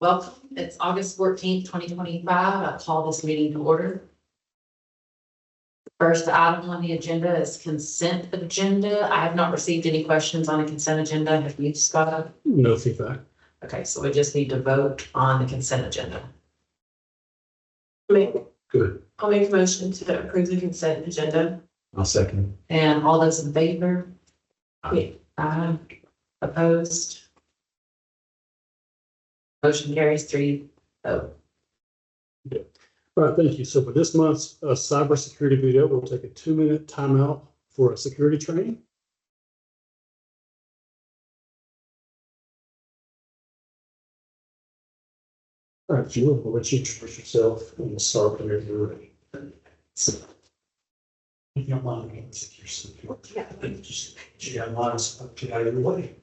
Welcome. It's August 14th, 2025. I call this meeting to order. The first item on the agenda is consent agenda. I have not received any questions on the consent agenda. Have you, Scott? No feedback. Okay, so we just need to vote on the consent agenda. Good. I'll make a motion to approve the consent agenda. I'll second. And all those in favor? Aye. Opposed? Motion carries 3-0. All right, thank you. So for this month's cybersecurity video, we'll take a 2-minute timeout for a security training. All right, Julie, we'll let you introduce yourself and we'll start whenever you're ready. If you don't mind, you can sit your seat. Yeah. Just you got lines up to out of your way.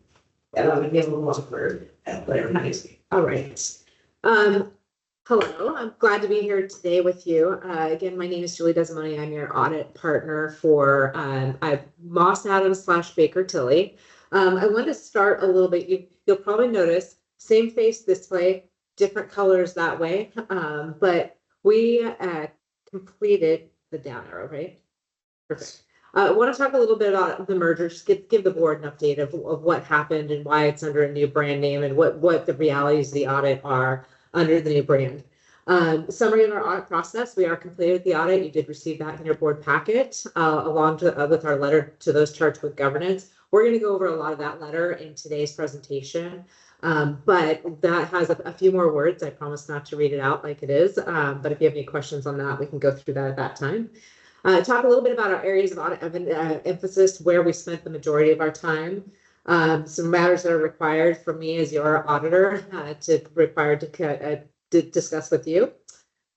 And I would be a little awkward. Very nice. All right. Hello, I'm glad to be here today with you. Again, my name is Julie Desmoni. I'm your audit partner for Moss Adams / Baker Tilly. I want to start a little bit. You'll probably notice same face this way, different colors that way. But we completed the down arrow, right? Perfect. I want to talk a little bit about the merger, just give the board an update of what happened and why it's under a new brand name and what the realities of the audit are under the new brand. Summary of our audit process. We are completed with the audit. You did receive that in your board packet along with our letter to those charged with governance. We're going to go over a lot of that letter in today's presentation. But that has a few more words. I promise not to read it out like it is. But if you have any questions on that, we can go through that at that time. Talk a little bit about our areas of audit emphasis, where we spent the majority of our time. Some matters that are required for me as your auditor to discuss with you.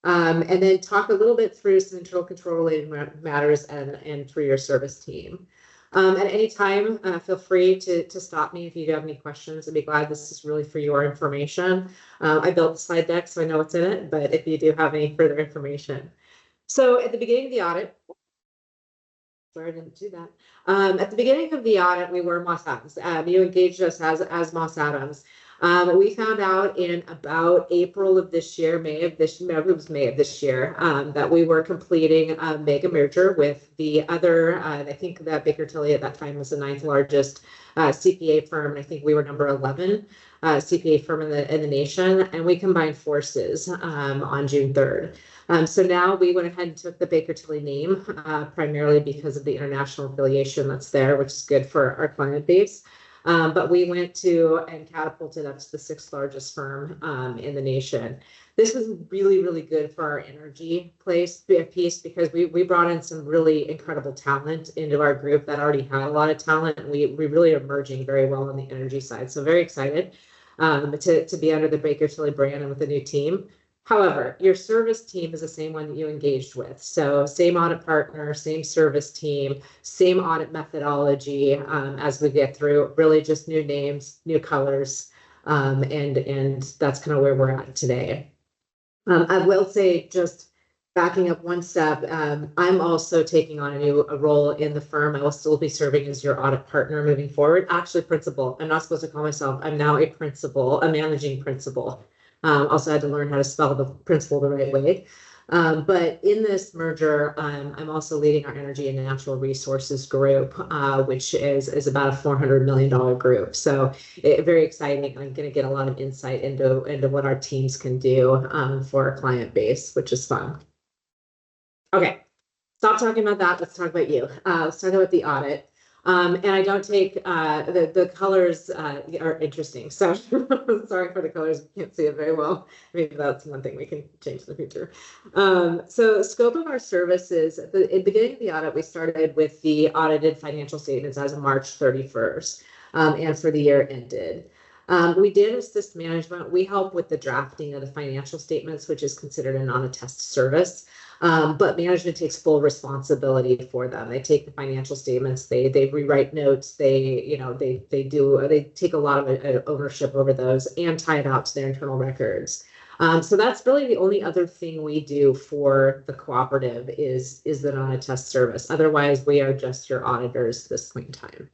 And then talk a little bit through some internal control related matters and through your service team. At any time, feel free to stop me if you do have any questions. I'd be glad. This is really for your information. I built the slide deck, so I know what's in it, but if you do have any further information. So at the beginning of the audit, sorry, I didn't do that. At the beginning of the audit, we were Moss Adams. You engaged us as Moss Adams. We found out in about April of this year, May of this year, that we were completing a mega merger with the other, I think that Baker Tilly at that time was the 9th largest CPA firm. And I think we were number 11 CPA firm in the nation, and we combined forces on June 3rd. So now we went ahead and took the Baker Tilly name, primarily because of the international affiliation that's there, which is good for our client base. But we went to and catapulted up to the 6th largest firm in the nation. This was really, really good for our energy piece because we brought in some really incredible talent into our group that already had a lot of talent. And we really are merging very well on the energy side. So very excited to be under the Baker Tilly brand and with a new team. However, your service team is the same one that you engaged with. So same audit partner, same service team, same audit methodology as we get through, really just new names, new colors, and that's kind of where we're at today. I will say, just backing up one step, I'm also taking on a role in the firm. I will still be serving as your audit partner moving forward. Actually, principal. I'm not supposed to call myself. I'm now a principal, a managing principal. Also had to learn how to spell the principal the right way. But in this merger, I'm also leading our energy and natural resources group, which is about a $400 million group. So very exciting. I'm going to get a lot of insight into what our teams can do for our client base, which is fun. Okay, stop talking about that. Let's talk about you. Let's talk about the audit. And I don't take the colors are interesting. So sorry for the colors. You can't see it very well. Maybe that's one thing we can change in the future. So scope of our services. At the beginning of the audit, we started with the audited financial statements as of March 31st and for the year ended. We did assist management. We help with the drafting of the financial statements, which is considered a non-attest service. But management takes full responsibility for them. They take the financial statements, they rewrite notes, they take a lot of ownership over those and tie it out to their internal records. So that's really the only other thing we do for the cooperative is the non-attest service. Otherwise, we are just your auditors at this point in time.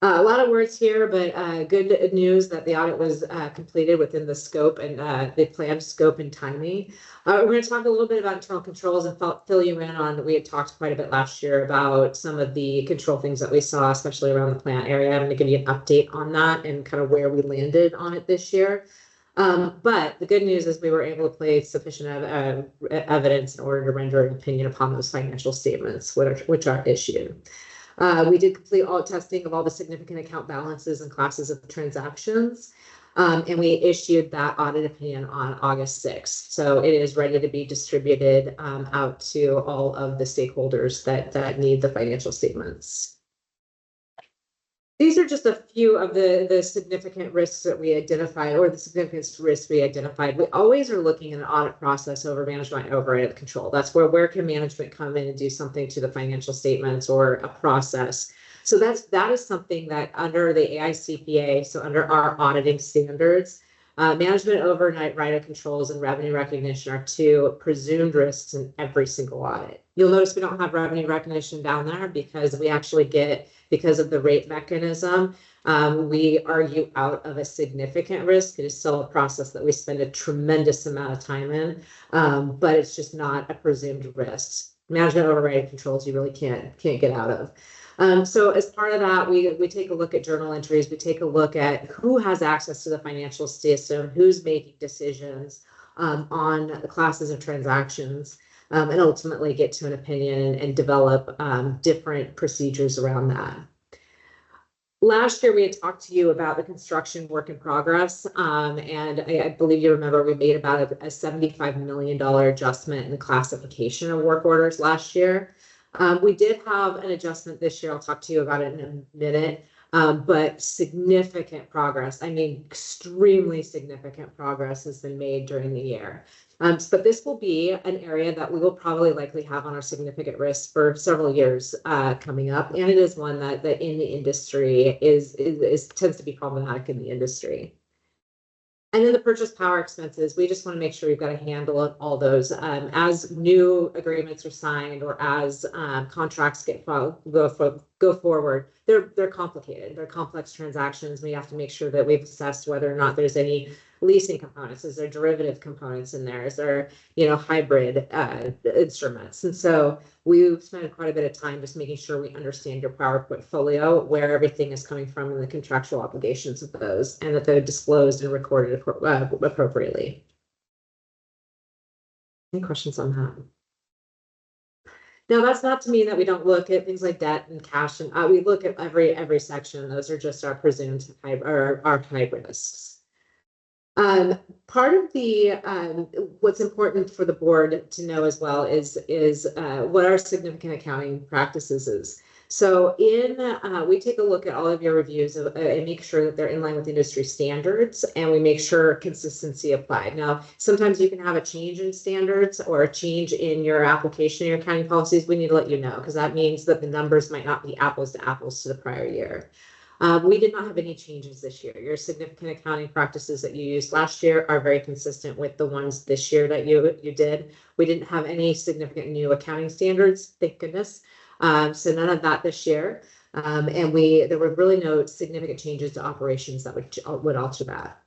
A lot of words here, but good news that the audit was completed within the scope and the planned scope and timing. We're going to talk a little bit about internal controls and fill you in on, we had talked quite a bit last year about some of the control things that we saw, especially around the plant area. I'm going to give you an update on that and kind of where we landed on it this year. But the good news is we were able to place sufficient evidence in order to render an opinion upon those financial statements, which are issued. We did complete all testing of all the significant account balances and classes of transactions. And we issued that audit opinion on August 6th. So it is ready to be distributed out to all of the stakeholders that need the financial statements. These are just a few of the significant risks that we identified, or the significant risks we identified. We always are looking at an audit process over management override control. That's where can management come in and do something to the financial statements or a process. So that is something that under the AICPA, so under our auditing standards, management override of controls and revenue recognition are two presumed risks in every single audit. You'll notice we don't have revenue recognition down there because we actually get, because of the rate mechanism, we argue out of a significant risk. It is still a process that we spend a tremendous amount of time in, but it's just not a presumed risk. Management override controls you really can't get out of. So as part of that, we take a look at journal entries. We take a look at who has access to the financial system, who's making decisions on the classes of transactions, and ultimately get to an opinion and develop different procedures around that. Last year, we had talked to you about the construction work in progress, and I believe you remember we made about a $75 million adjustment in the classification of work orders last year. We did have an adjustment this year. I'll talk to you about it in a minute, but significant progress. I mean, extremely significant progress has been made during the year. But this will be an area that we will probably likely have on our significant risk for several years coming up. And it is one that in the industry tends to be problematic in the industry. And then the purchase power expenses, we just want to make sure we've got a handle on all those. As new agreements are signed or as contracts go forward, they're complicated. They're complex transactions. We have to make sure that we've assessed whether or not there's any leasing components. Is there derivative components in there? Is there, hybrid instruments? And so we've spent quite a bit of time just making sure we understand your power portfolio, where everything is coming from and the contractual obligations of those, and that they're disclosed and recorded appropriately. Any questions on that? Now, that's not to mean that we don't look at things like debt and cash, and we look at every section. Those are just our presumed our high risks. Part of the what's important for the board to know as well is what our significant accounting practices is. So we take a look at all of your reviews and make sure that they're in line with industry standards, and we make sure consistency applied. Now, sometimes you can have a change in standards or a change in your application, your accounting policies. We need to let you know, because that means that the numbers might not be apples to apples to the prior year. We did not have any changes this year. Your significant accounting practices that you used last year are very consistent with the ones this year that you did. We didn't have any significant new accounting standards, thank goodness. So none of that this year. And there were really no significant changes to operations that would alter that.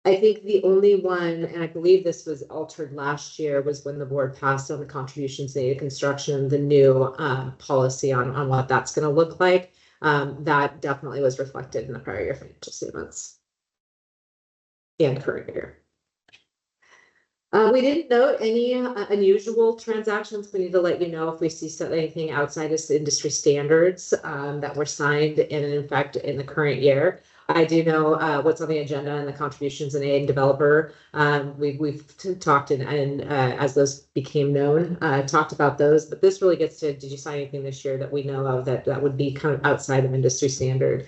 I think the only one, and I believe this was altered last year, was when the board passed on the contributions made to construction, the new policy on what that's going to look like. That definitely was reflected in the prior year financial statements and current year. We didn't note any unusual transactions. We need to let you know if we see anything outside of industry standards that were signed and in fact in the current year. I do know what's on the agenda and the contributions in aid and developer. We've talked and as those became known, talked about those. But this really gets to, did you sign anything this year that we know of that would be kind of outside of industry standard?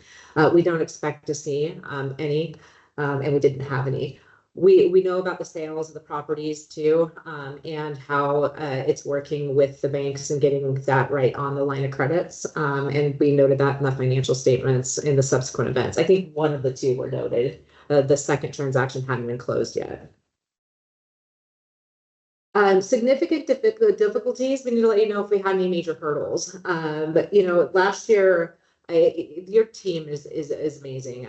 We don't expect to see any, and we didn't have any. We know about the sales of the properties too, and how it's working with the banks and getting that right on the line of credits. And we noted that in the financial statements in the subsequent events. I think one of the two were noted. The second transaction hadn't been closed yet. Significant difficulties. We need to let you know if we had any major hurdles. But last year, Your team is amazing.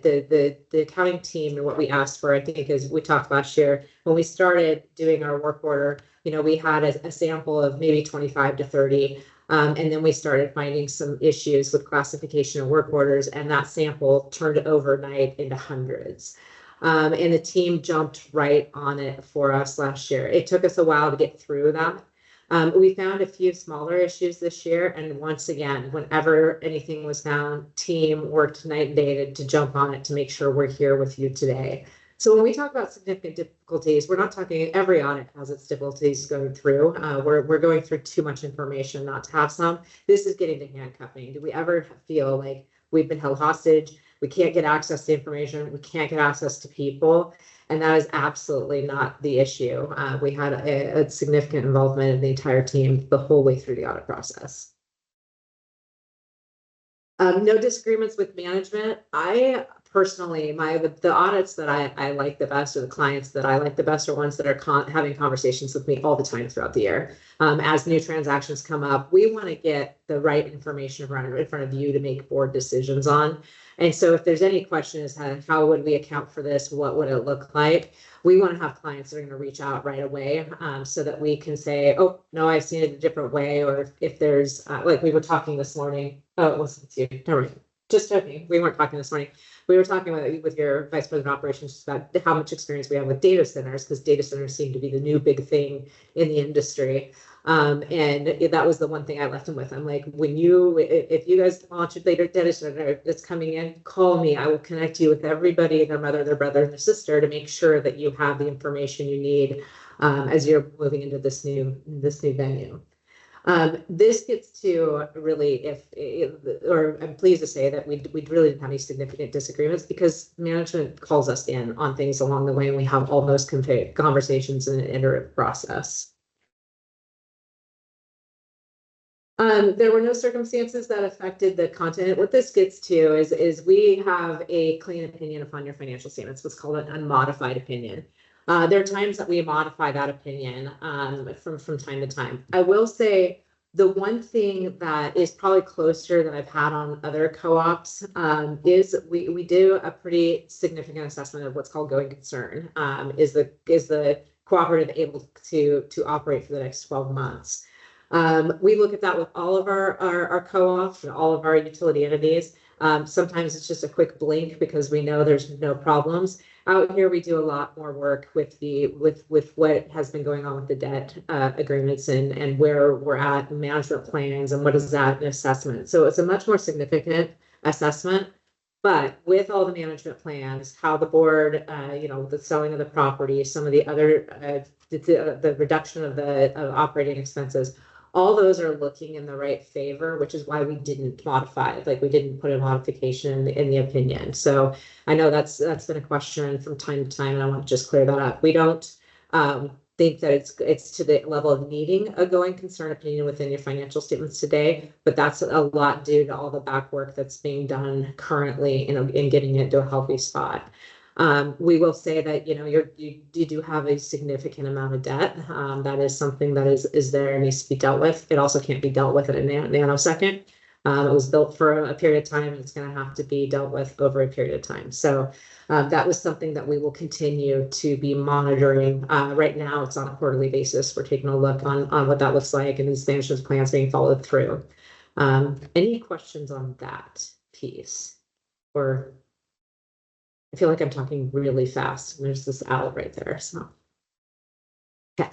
The accounting team and what we asked for, I think, is we talked last year when we started doing our work order. We had a sample of maybe 25 to 30. And then we started finding some issues with classification of work orders, and that sample turned overnight into hundreds. And the team jumped right on it for us last year. It took us a while to get through that. We found a few smaller issues this year, and once again, whenever anything was found, team worked night and day to jump on it to make sure we're here with you today. So when we talk about significant difficulties, we're not talking every audit has its difficulties going through. We're going through too much information not to have some. This is getting to handcuffing. Do we ever feel like we've been held hostage? We can't get access to information. We can't get access to people. And that is absolutely not the issue. We had a significant involvement of the entire team the whole way through the audit process. No disagreements with management. I personally, the audits that I like the best, or the clients that I like the best, are ones that are having conversations with me all the time throughout the year. As new transactions come up, we want to get the right information in front of you to make board decisions on. And so if there's any question as to how would we account for this, what would it look like, we want to have clients that are going to reach out right away, so that we can say, oh, no, I've seen it a different way. Or if there's, like we were talking this morning, oh, it wasn't you, never mind. Just joking. We weren't talking this morning. We were talking with your vice president of operations about how much experience we have with data centers, because data centers seem to be the new big thing in the industry. And that was the one thing I left them with. I'm like, if you guys launch a data center that's coming in, call me. I will connect you with everybody, their mother, their brother, and their sister, to make sure that you have the information you need as you're moving into this new venue. This gets to really, I'm pleased to say that we really didn't have any significant disagreements, because management calls us in on things along the way, and we have all those conversations in an iterative process. There were no circumstances that affected the content. What this gets to is we have a clean opinion upon your financial statements, what's called an unmodified opinion. There are times that we modify that opinion from time to time. I will say the one thing that is probably closer than I've had on other co-ops is we do a pretty significant assessment of what's called going concern. Is the cooperative able to operate for the next 12 months? We look at that with all of our co-ops and all of our utility entities. Sometimes it's just a quick blink because we know there's no problems. Out here, we do a lot more work with what has been going on with the debt agreements and where we're at, management plans, and what is that, an assessment. So it's a much more significant assessment. But with all the management plans, how the board, the selling of the property, some of the other, the reduction of the operating expenses, all those are looking in the right favor, which is why we didn't modify it. Like, we didn't put a modification in the opinion. So I know that's been a question from time to time, and I want to just clear that up. We don't think that it's to the level of needing a going concern opinion within your financial statements today, but that's a lot due to all the back work that's being done currently in getting it to a healthy spot. We will say that, you do have a significant amount of debt. That is something that is there and needs to be dealt with. It also can't be dealt with in a nanosecond. It was built for a period of time, and it's going to have to be dealt with over a period of time. So that was something that we will continue to be monitoring. Right now, it's on a quarterly basis. We're taking a look on what that looks like and these management plans being followed through. Any questions on that piece? Or I feel like I'm talking really fast. And there's this owl right there. So, okay.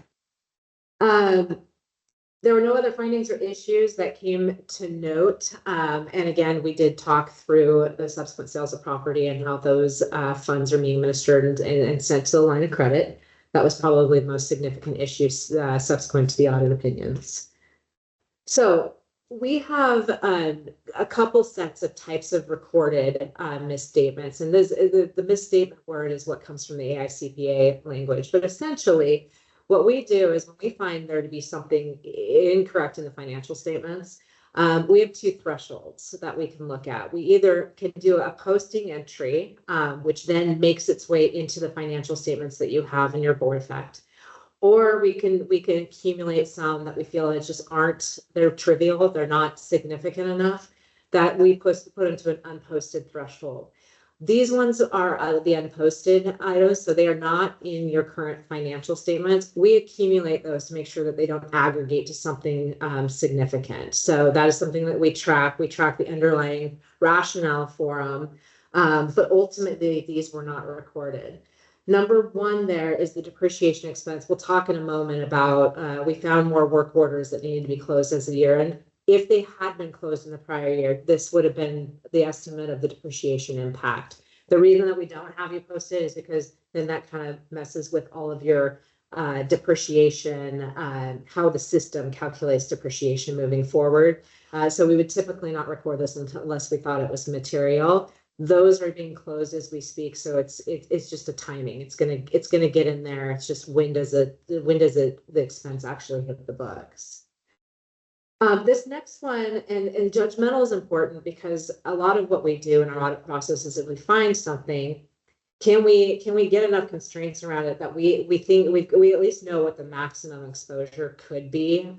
There were no other findings or issues that came to note. And again, we did talk through the subsequent sales of property and how those funds are being administered and sent to the line of credit. That was probably the most significant issue subsequent to the audit opinions. So we have a couple sets of types of recorded misstatements, and the misstatement word is what comes from the AICPA language. But essentially, what we do is when we find there to be something incorrect in the financial statements, we have two thresholds that we can look at. We either can do a posting entry, which then makes its way into the financial statements that you have in your board effect. Or we can accumulate some that we feel that just they're trivial, they're not significant enough that we put into an unposted threshold. These ones are the unposted items, so they are not in your current financial statements. We accumulate those to make sure that they don't aggregate to something significant. So that is something that we track. We track the underlying rationale for them, but ultimately these were not recorded. Number one there is the depreciation expense. We'll talk in a moment about, we found more work orders that needed to be closed as a year. And if they had been closed in the prior year, this would have been the estimate of the depreciation impact. The reason that we don't have you posted is because then that kind of messes with all of your depreciation, how the system calculates depreciation moving forward. So we would typically not record this unless we thought it was material. Those are being closed as we speak, so it's just a timing. It's gonna get in there. It's just when does the expense actually hit the books? This next one, and judgmental is important because a lot of what we do in our audit process is if we find something, can we get enough constraints around it that we think we at least know what the maximum exposure could be.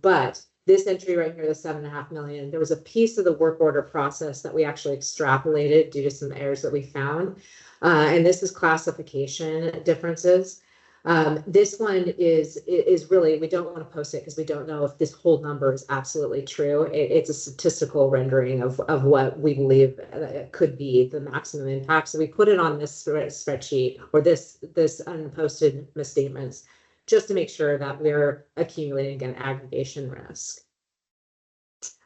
But this entry right here, the $7.5 million, there was a piece of the work order process that we actually extrapolated due to some errors that we found. And this is classification differences. This one is really, we don't want to post it because we don't know if this whole number is absolutely true. It's a statistical rendering of what we believe could be the maximum impact. So we put it on this spreadsheet or this unposted misstatements just to make sure that we're accumulating an aggregation risk.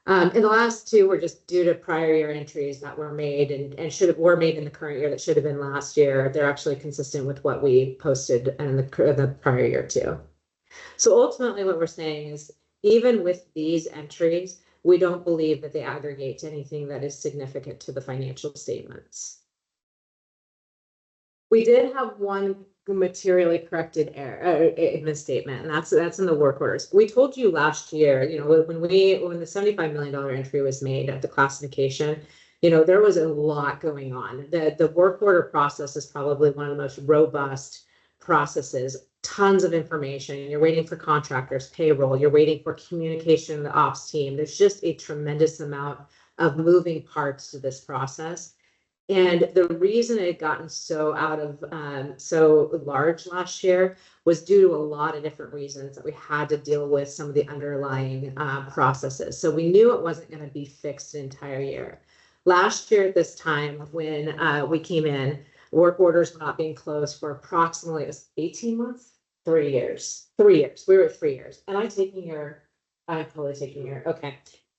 And the last two were just due to prior year entries that were made and were made in the current year that should have been last year. They're actually consistent with what we posted in the prior year too. So ultimately what we're saying is even with these entries, we don't believe that they aggregate to anything that is significant to the financial statements. We did have one materially corrected error misstatement, and that's in the work orders. We told you last year, you know, when the $75 million entry was made at the classification, you know, there was a lot going on. The work order process is probably one of the most robust processes, tons of information. You're waiting for contractors, payroll, you're waiting for communication, the ops team. There's just a tremendous amount of moving parts to this process. And the reason it had gotten so out of so large last year was due to a lot of different reasons that we had to deal with some of the underlying processes. So we knew it wasn't going to be fixed the entire year. Last year at this time, when we came in, work orders were not being closed for approximately, it was 18 months, 3 years. 3 years. We were at 3 years. And I'm totally taking your, okay.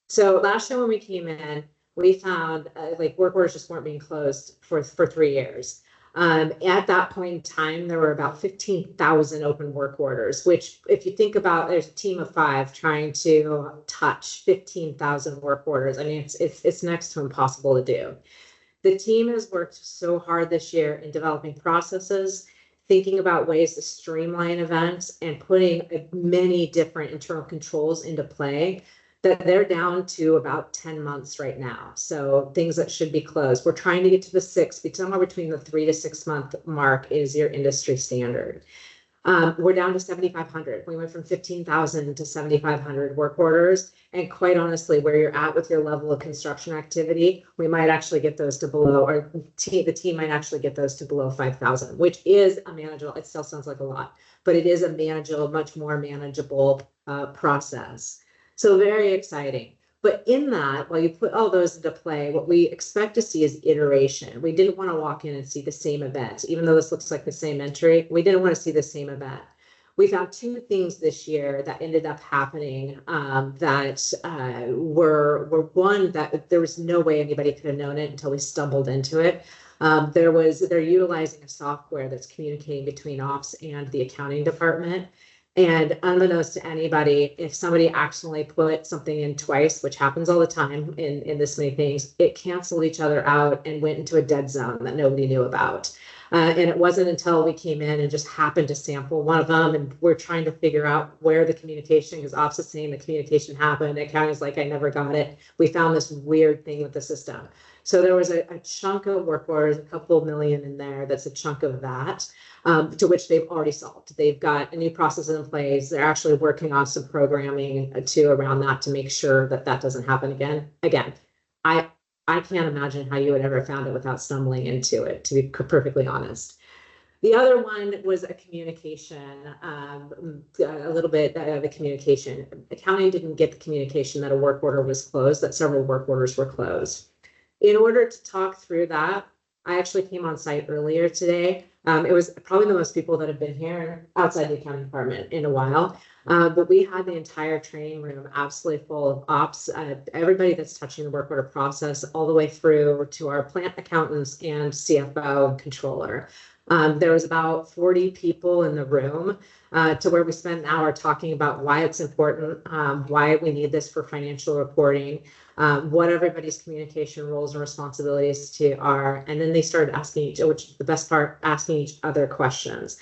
So last year when we came in, we found like work orders just weren't being closed for 3 years. At that point in time, there were about 15,000 open work orders, which if you think about, there's a team of 5 trying to touch 15,000 work orders. I mean, it's next to impossible to do. The team has worked so hard this year in developing processes, thinking about ways to streamline events and putting many different internal controls into play that they're down to about 10 months right now. So things that should be closed. We're trying to get to the 6, but somewhere between the 3 to 6 month mark is your industry standard. We're down to 7,500. We went from 15,000 to 7,500 work orders. And quite honestly, where you're at with your level of construction activity, we might actually get those to below, or the team might actually get those to below 5,000, which is a manageable, it still sounds like a lot, but it is a manageable, much more manageable process. So very exciting. But in that, while you put all those into play, what we expect to see is iteration. We didn't want to walk in and see the same event. Even though this looks like the same entry, we didn't want to see the same event. We found 2 things this year that ended up happening that were one, that there was no way anybody could have known it until we stumbled into it. They're utilizing a software that's communicating between ops and the accounting department. And unbeknownst to anybody, if somebody accidentally put something in twice, which happens all the time in this many things, it canceled each other out and went into a dead zone that nobody knew about. And it wasn't until we came in and just happened to sample one of them, and we're trying to figure out where the communication, because ops is saying the communication happened, accounting's like, I never got it. We found this weird thing with the system. So there was a chunk of work orders, a couple million in there. That's a chunk of that, to which they've already solved. They've got a new process in place. They're actually working on some programming around that to make sure that that doesn't happen again. Again, I I can't imagine how you would ever found it without stumbling into it, to be perfectly honest. The other one was a communication, a little bit of a communication. Accounting didn't get the communication that a work order was closed, that several work orders were closed. In order to talk through that, I actually came on site earlier today. It was probably the most people that have been here outside the accounting department in a while. But we had the entire training room absolutely full of ops, everybody that's touching the work order process, all the way through to our plant accountants and CFO and controller. There was about 40 people in the room, to where we spent an hour talking about why it's important, why we need this for financial reporting, what everybody's communication roles and responsibilities are. And then they started asking which is the best part, asking each other questions.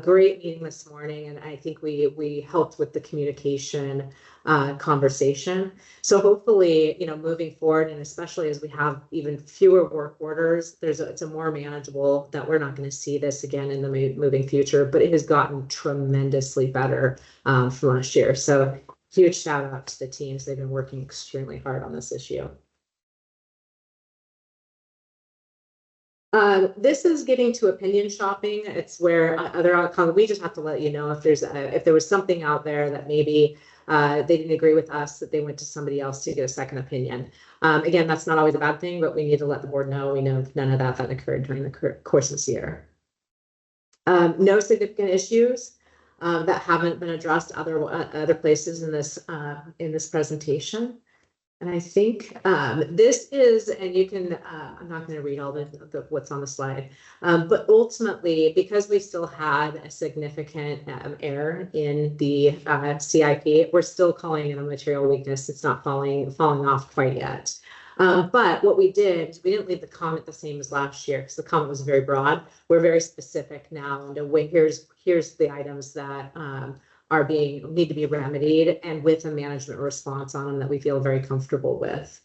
Great meeting this morning. And I think we helped with the communication conversation. So hopefully, moving forward, and especially as we have even fewer work orders, it's a more manageable, that we're not going to see this again in the moving future, but it has gotten tremendously better from last year. So huge shout out to the teams. They've been working extremely hard on this issue. This is getting to opinion shopping. It's where other outcomes, we just have to let you know if there was something out there that maybe they didn't agree with us, that they went to somebody else to get a second opinion. Again, that's not always a bad thing, but we need to let the board know. We know none of that occurred during the course of this year. No significant issues that haven't been addressed other places in this presentation. And I think this is, and you can, I'm not going to read all the what's on the slide, but ultimately, because we still had a significant error in the CIP, we're still calling it a material weakness. It's not falling off quite yet. But what we did, we didn't leave the comment the same as last year, because the comment was very broad. We're very specific now, and here's the items that need to be remedied, and with a management response on them that we feel very comfortable with.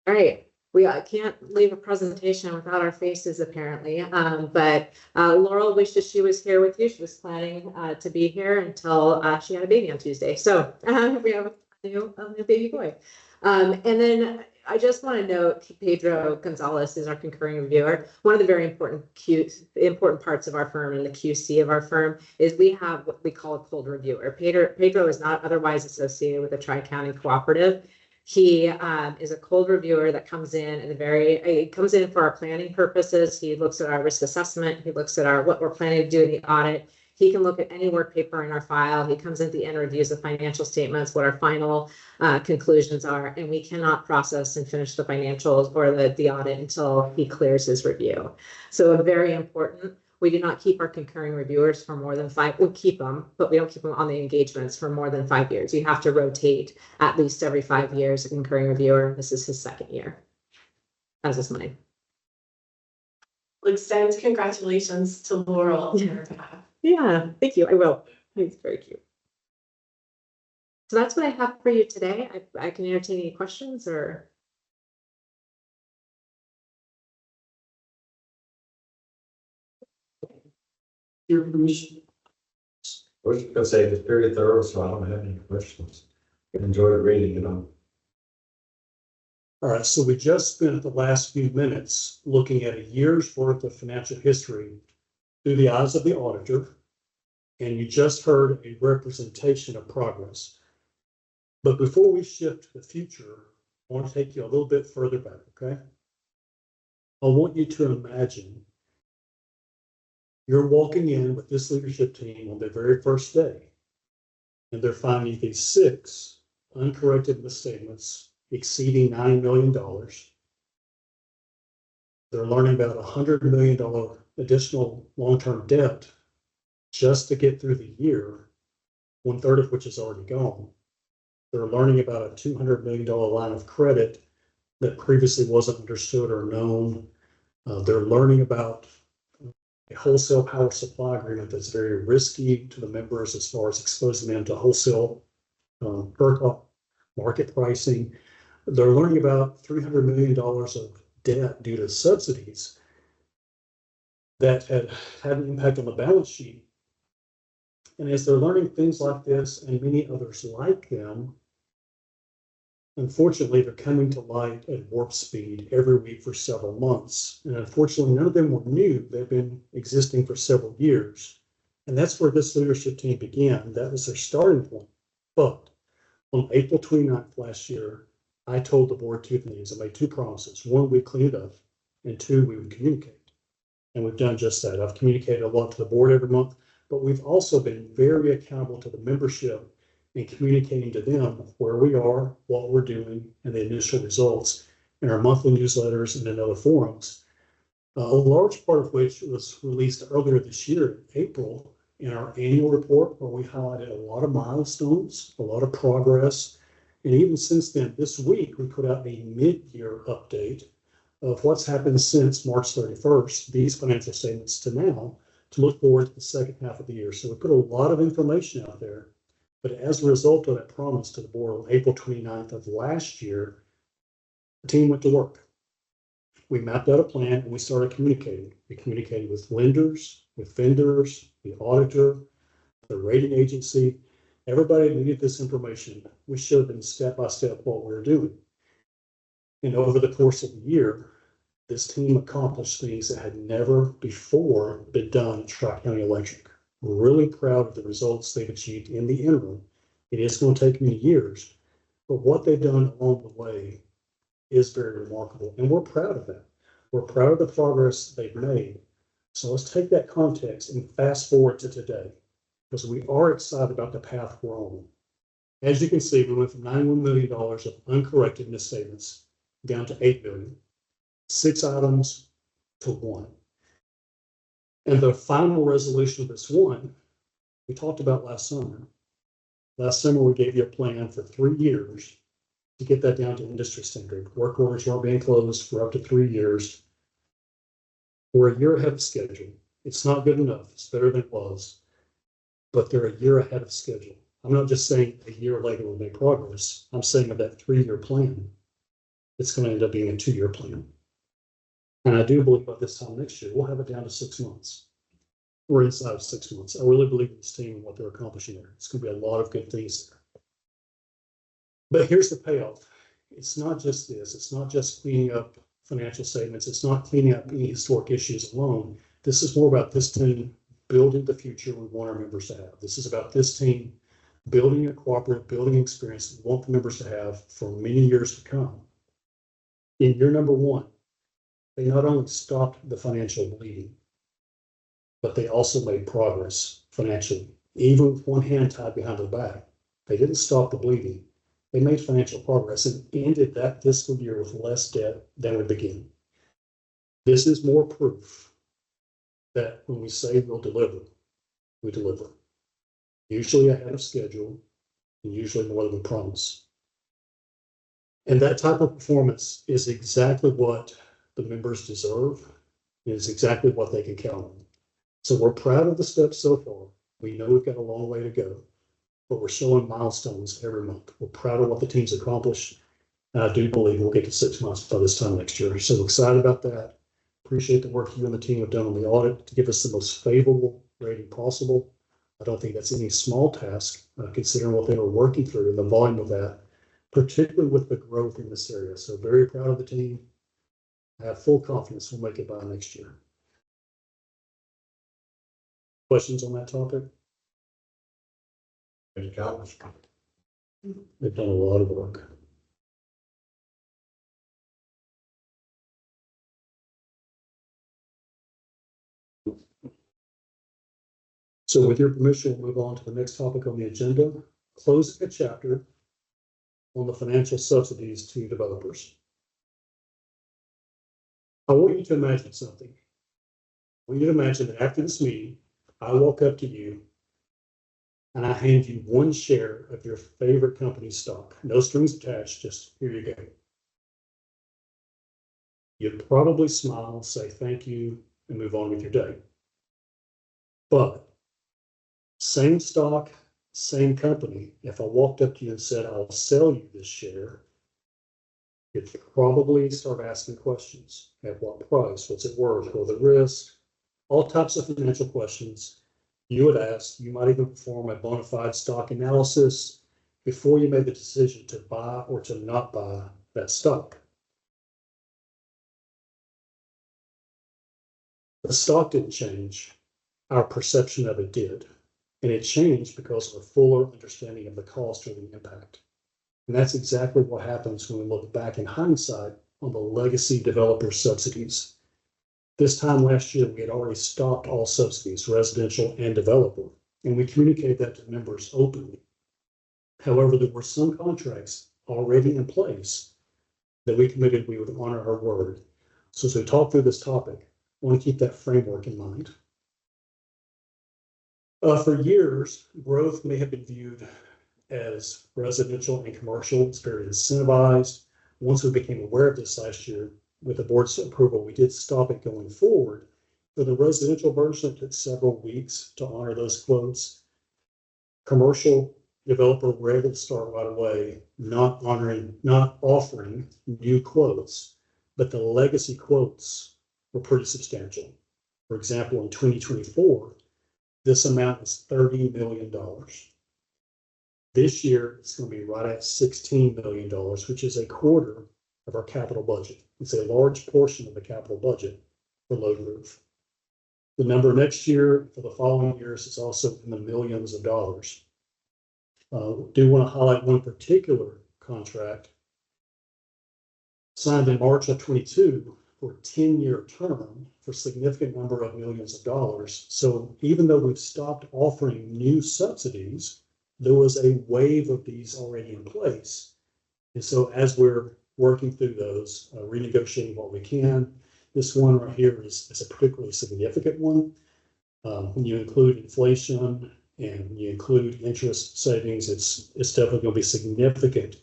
All right, we can't leave a presentation without our faces apparently, but Laurel wishes she was here with you. She was planning to be here until she had a baby on Tuesday. So we have a new baby boy. And then I just want to note, Pedro Gonzalez is our concurring reviewer. One of the very important parts of our firm and the QC of our firm is we have what we call a cold reviewer. Pedro is not otherwise associated with a Tri-County cooperative. He is a cold reviewer that comes in for our planning purposes. He looks at our risk assessment. He looks at what we're planning to do in the audit. He can look at any work paper in our file. He comes at the end, reviews the financial statements, what our final conclusions are, and we cannot process and finish the financials or the audit until he clears his review. So very important. We do not keep our concurring reviewers for more than 5. We'll keep them, but we don't keep them on the engagements for more than 5 years. You have to rotate at least every 5 years a concurring reviewer. This is his 2nd year, as is mine. We'll extend congratulations to Laurel. Yeah, thank you. I will. It's very cute. So that's what I have for you today. I can entertain any questions or. Your permission. I was gonna say it's very thorough, so I don't have any questions. I enjoyed reading it on. All right, so we just spent the last few minutes looking at a year's worth of financial history through the eyes of the auditor, and you just heard a representation of progress. But before we shift to the future, I want to take you a little bit further back, okay? I want you to imagine you're walking in with this leadership team on their very first day, and they're finding these 6 uncorrected misstatements exceeding $9 million. They're learning about $100 million additional long-term debt just to get through the year, 1/3 of which is already gone. They're learning about a $200 million line of credit that previously wasn't understood or known. They're learning about a wholesale power supply agreement that's very risky to the members as far as exposing them to wholesale ERCOT market pricing. They're learning about $300 million of debt due to subsidies that had an impact on the balance sheet. And as they're learning things like this and many others like them, Unfortunately, they're coming to light at warp speed every week for several months. And unfortunately, none of them were new. They've been existing for several years. And that's where this leadership team began. That was their starting point. But on April 29th last year, I told the board two things. I made two promises. One, we'd clean it up, and two, we would communicate. And we've done just that. I've communicated a lot to the board every month, but we've also been very accountable to the membership and communicating to them where we are, what we're doing, and the initial results in our monthly newsletters and in other forums. A large part of which was released earlier this year, in April, in our annual report, where we highlighted a lot of milestones, a lot of progress. And even since then, this week, we put out a mid-year update of what's happened since March 31st, these financial statements to now, to look forward to the second half of the year. So we put a lot of information out there. But as a result of that promise to the board on April 29th of last year, the team went to work. We mapped out a plan and we started communicating. We communicated with lenders, with vendors, the auditor, the rating agency. Everybody needed this information. We showed them step by step what we were doing. And over the course of the year, this team accomplished things that had never before been done at Tri-County Electric. We're really proud of the results they've achieved in the interim. It is going to take many years, but what they've done along the way is very remarkable, and we're proud of that. We're proud of the progress they've made. So let's take that context and fast forward to today, because we are excited about the path we're on. As you can see, we went from $91 million of uncorrected misstatements down to $8 million, 6 items to 1. And the final resolution of this one, we talked about last summer. Last summer, we gave you a plan for 3 years to get that down to industry standard. Work orders weren't being closed for up to 3 years. We're a year ahead of schedule. It's not good enough. It's better than it was, but they're a year ahead of schedule. I'm not just saying a year later we'll make progress. I'm saying of that 3-year plan, it's going to end up being a 2-year plan. And I do believe by this time next year, we'll have it down to 6 months. We're inside of 6 months. I really believe in this team and what they're accomplishing there. It's going to be a lot of good things there. But here's the payoff. It's not just this. It's not just cleaning up financial statements. It's not cleaning up any historic issues alone. This is more about this team building the future we want our members to have. This is about this team building a cooperative, building experience we want the members to have for many years to come. In year number 1, they not only stopped the financial bleeding, but they also made progress financially. Even with one hand tied behind their back, they didn't stop the bleeding. They made financial progress and ended that fiscal year with less debt than we began. This is more proof that when we say we'll deliver, we deliver. Usually ahead of schedule, and usually more than we promise. And that type of performance is exactly what the members deserve. It is exactly what they can count on. So we're proud of the steps so far. We know we've got a long way to go, but we're showing milestones every month. We're proud of what the team's accomplished. And I do believe we'll get to 6 months by this time next year. So excited about that. Appreciate the work you and the team have done on the audit to give us the most favorable rating possible. I don't think that's any small task, considering what they were working through and the volume of that, particularly with the growth in this area. So very proud of the team. I have full confidence we'll make it by next year. Questions on that topic? Any comments? They've done a lot of work. So with your permission, we'll move on to the next topic on the agenda, closing a chapter on the financial subsidies to developers. I want you to imagine something. I want you to imagine that after this meeting, I walk up to you and I hand you 1 share of your favorite company's stock. No strings attached, just here you go. You'd probably smile, say thank you, and move on with your day. But same stock, same company, if I walked up to you and said, I'll sell you this share, you'd probably start asking questions. At what price? What's it worth? What are the risks? All types of financial questions you would ask. You might even perform a bona fide stock analysis, before you made the decision to buy or to not buy that stock. The stock didn't change, our perception of it did. And it changed because of a fuller understanding of the cost or the impact. And that's exactly what happens when we look back in hindsight on the legacy developer subsidies. This time last year, we had already stopped all subsidies, residential and developer, and we communicated that to members openly. However, there were some contracts already in place that we committed we would honor our word. So as we talk through this topic, I want to keep that framework in mind. For years, growth may have been viewed as residential and commercial. It's very incentivized. Once we became aware of this last year, with the board's approval, we did stop it going forward. For the residential version, it took several weeks to honor those quotes. Commercial developer were able to start right away, not offering new quotes, but the legacy quotes were pretty substantial. For example, in 2024, this amount is $30 million. This year, it's going to be right at $16 million, which is a quarter of our capital budget. It's a large portion of the capital budget for Load Roof. The number next year for the following years is also in the millions of dollars. Do want to highlight one particular contract signed in March of 22 for a 10-year term for a significant number of millions of dollars. So even though we've stopped offering new subsidies, there was a wave of these already in place. And so as we're working through those, renegotiating what we can, this one right here is a particularly significant one. When you include inflation and you include interest savings, it's definitely going to be significant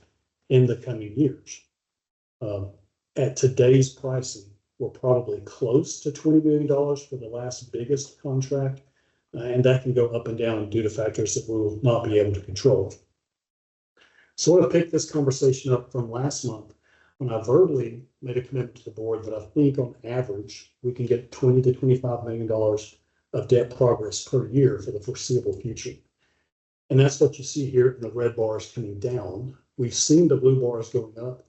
in the coming years. At today's pricing, we're probably close to $20 million for the last biggest contract, and that can go up and down due to factors that we will not be able to control. So I want to pick this conversation up from last month when I verbally made a commitment to the board that I think on average, we can get $20 to $25 million of debt progress per year for the foreseeable future. And that's what you see here in the red bars coming down. We've seen the blue bars going up.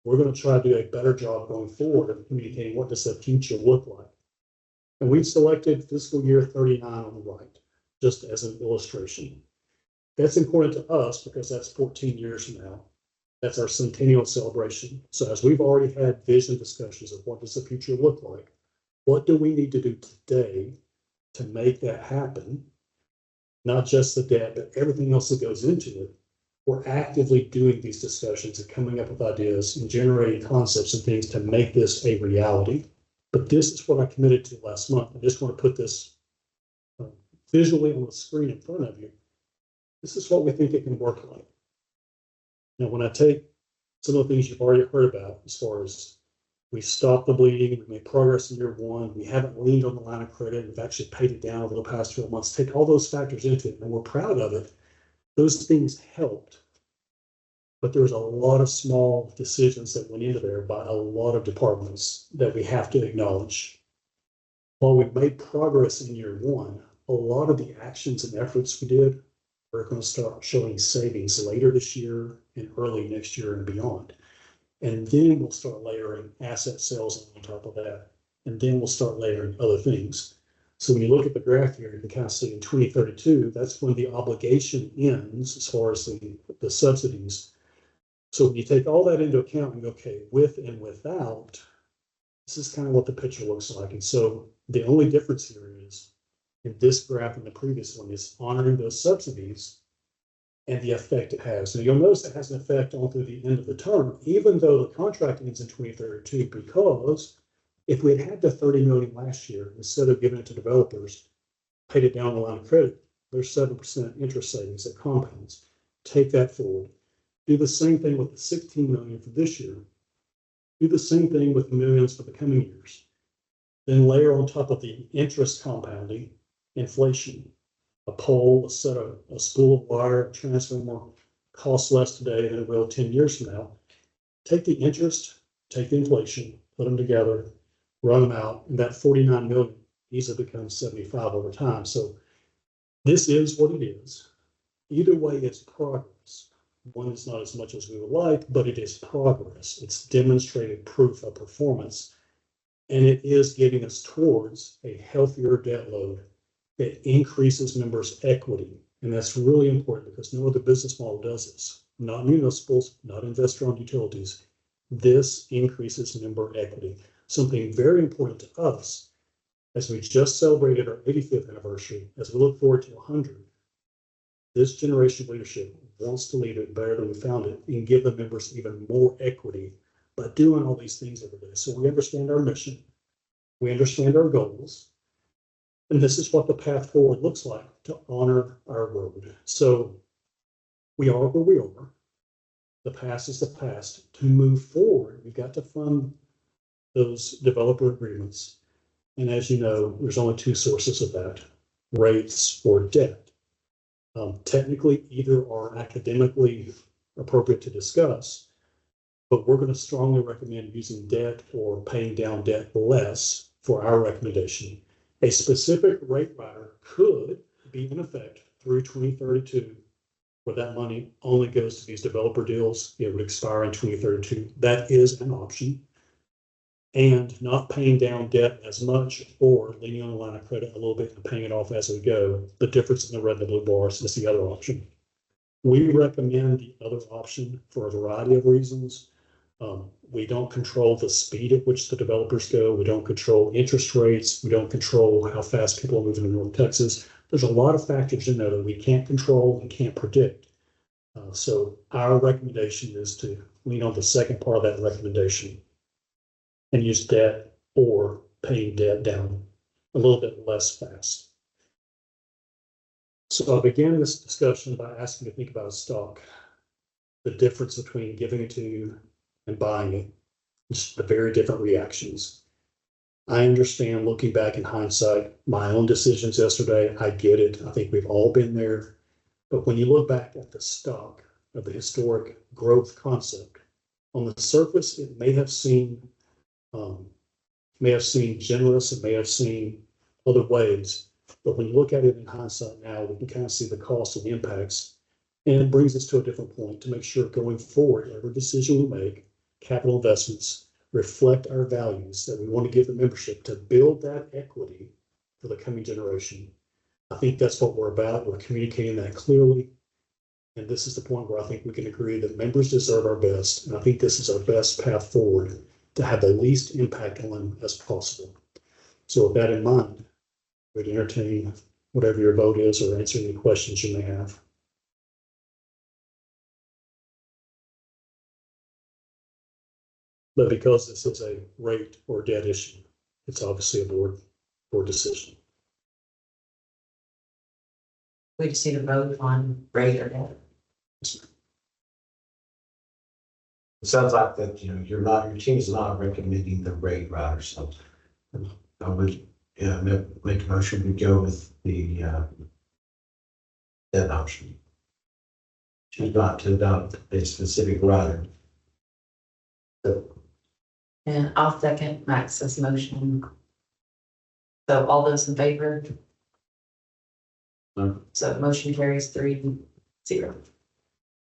We're going to try to do a better job going forward of communicating what does the future look like. And we've selected fiscal year 39 on the right, just as an illustration. That's important to us because that's 14 years from now. That's our centennial celebration. So as we've already had vision discussions of what does the future look like, what do we need to do today to make that happen? Not just the debt, but everything else that goes into it. We're actively doing these discussions and coming up with ideas and generating concepts and things to make this a reality. But this is what I committed to last month. I just want to put this visually on the screen in front of you. This is what we think it can work like. Now, when I take some of the things you've already heard about, as far as we stopped the bleeding, we made progress in year one, we haven't leaned on the line of credit, we've actually paid it down over the past 12 months, take all those factors into it, and we're proud of it. Those things helped, but there's a lot of small decisions that went into there by a lot of departments that we have to acknowledge. While we've made progress in year one, a lot of the actions and efforts we did are going to start showing savings later this year and early next year and beyond. And then we'll start layering asset sales on top of that. And then we'll start layering other things. So when you look at the graph here, you can kind of see in 2032, that's when the obligation ends as far as the subsidies. So when you take all that into account and go, okay, with and without, this is kind of what the picture looks like. And so the only difference here is in this graph and the previous one is honoring those subsidies and the effect it has. So you'll notice it has an effect on through the end of the term, even though the contract ends in 2032, because if we had the 30 million last year, instead of giving it to developers, paid it down the line of credit, there's 7% interest savings that compounds. Take that forward. Do the same thing with the 16 million for this year. Do the same thing with the millions for the coming years. Then layer on top of the interest compounding, inflation. A pole, a spool of wire, a transformer costs less today than it will 10 years from now. Take the interest, take the inflation, put them together, run them out, and that 49 million easily becomes 75 over time. So this is what it is. Either way, it's progress. One is not as much as we would like, but it is progress. It's demonstrated proof of performance. And it is getting us towards a healthier debt load that increases members' equity. And that's really important because no other business model does this. Not municipals, not investor-owned utilities. This increases member equity. Something very important to us as we just celebrated our 85th anniversary, as we look forward to 100. This generation of leadership wants to lead it better than we found it and give the members even more equity by doing all these things every day. So we understand our mission, we understand our goals, and this is what the path forward looks like to honor our road. So we are where we are. The past is the past. To move forward, we've got to fund those developer agreements. And as you know, there's only two sources of that, rates or debt. Technically, either are academically appropriate to discuss, but we're going to strongly recommend using debt or paying down debt less for our recommendation. A specific rate rider could be in effect through 2032, where that money only goes to these developer deals. It would expire in 2032. That is an option. And not paying down debt as much or leaning on the line of credit a little bit and paying it off as we go. The difference in the red and the blue bars is the other option. We recommend the other option for a variety of reasons. We don't control the speed at which the developers go. We don't control interest rates. We don't control how fast people are moving to North Texas. There's a lot of factors in there that we can't control and can't predict. So our recommendation is to lean on the second part of that recommendation and use debt or paying debt down a little bit less fast. So I began this discussion by asking you to think about a stock, the difference between giving it to you and buying it, just the very different reactions. I understand, looking back in hindsight, my own decisions yesterday, I get it. I think we've all been there. But when you look back at the stock of the historic growth concept, on the surface, it may have seemed generous, it may have seemed other ways, but when you look at it in hindsight now, we can kind of see the cost and the impacts, and it brings us to a different point to make sure going forward, every decision we make, capital investments, reflect our values that we want to give the membership to build that equity for the coming generation. I think that's what we're about. We're communicating that clearly. And this is the point where I think we can agree that members deserve our best. And I think this is our best path forward to have the least impact on them as possible. So with that in mind, we'd entertain whatever your vote is or answer any questions you may have. But because this is a rate or debt issue, it's obviously a board decision. We just need to vote on rate or debt. It sounds like that, your team's not recommending the rate rider, so I would, make a motion to go with the, that option. Choose not to adopt a specific rider. So, And I'll second Max's motion. So all those in favor? No. So motion carries 3-0.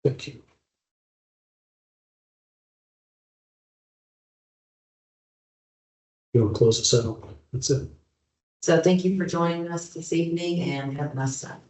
Thank you. You want to close this out? That's it. So thank you for joining us this evening and have a nice time.